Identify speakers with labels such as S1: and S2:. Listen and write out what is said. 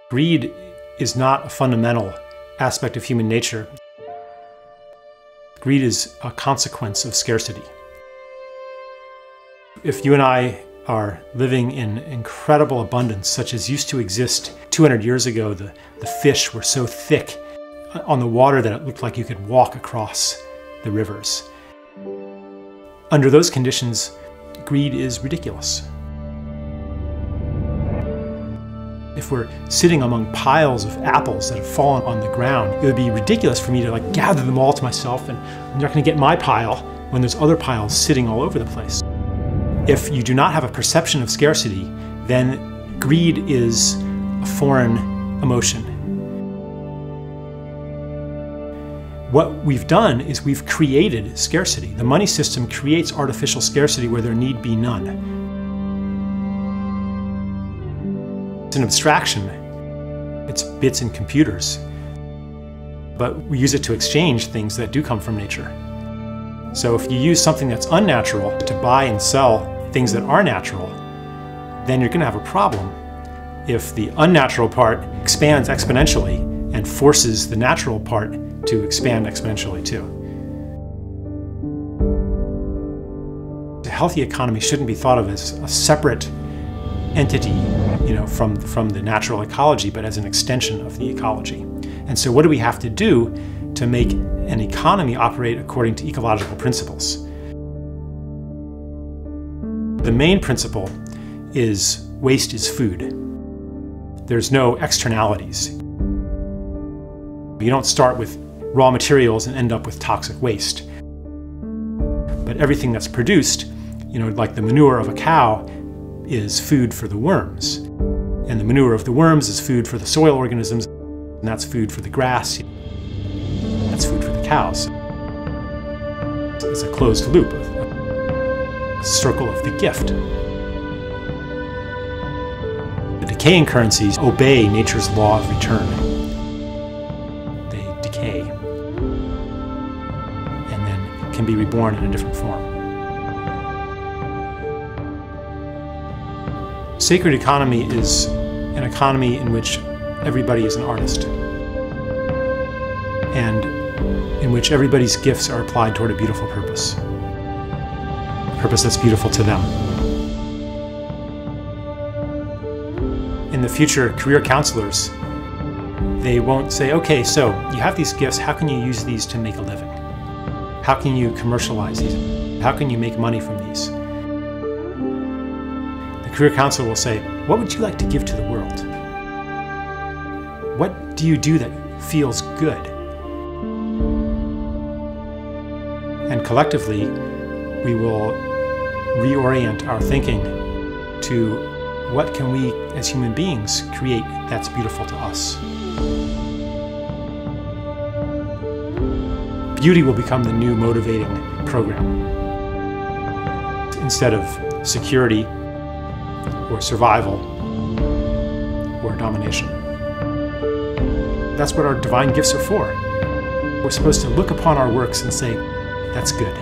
S1: Greed is not a fundamental aspect of human nature. Greed is a consequence of scarcity. If you and I are living in incredible abundance, such as used to exist 200 years ago, the fish were so thick on the water that it looked like you could walk across the rivers. Under those conditions, greed is ridiculous. If we're sitting among piles of apples that have fallen on the ground, it would be ridiculous for me to gather them all to myself, and I'm not going to get my pile when there's other piles sitting all over the place. If you do not have a perception of scarcity, then greed is a foreign emotion. What we've done is we've created scarcity. The money system creates artificial scarcity where there need be none. It's an abstraction. It's bits and computers. But we use it to exchange things that do come from nature. So if you use something that's unnatural to buy and sell things that are natural, then you're going to have a problem if the unnatural part expands exponentially and forces the natural part to expand exponentially too. A healthy economy shouldn't be thought of as a separate entity, from the natural ecology, but as an extension of the ecology. And so what do we have to do to make an economy operate according to ecological principles? The main principle is waste is food. There's no externalities. You don't start with raw materials and end up with toxic waste. But everything that's produced, like the manure of a cow, is food for the worms. And the manure of the worms is food for the soil organisms, and that's food for the grass. That's food for the cows. It's a closed loop, a circle of the gift. The decaying currencies obey nature's law of return. They decay and then can be reborn in a different form. Sacred economy is an economy in which everybody is an artist and in which everybody's gifts are applied toward a beautiful purpose, a purpose that's beautiful to them. In the future, career counselors, they won't say, okay, so you have these gifts, how can you use these to make a living? How can you commercialize these? How can you make money from these? Career counselor will say, what would you like to give to the world? What do you do that feels good? And collectively, we will reorient our thinking to what can we as human beings create that's beautiful to us. Beauty will become the new motivating program. Instead of security, or survival, or domination. That's what our divine gifts are for. We're supposed to look upon our works and say, that's good.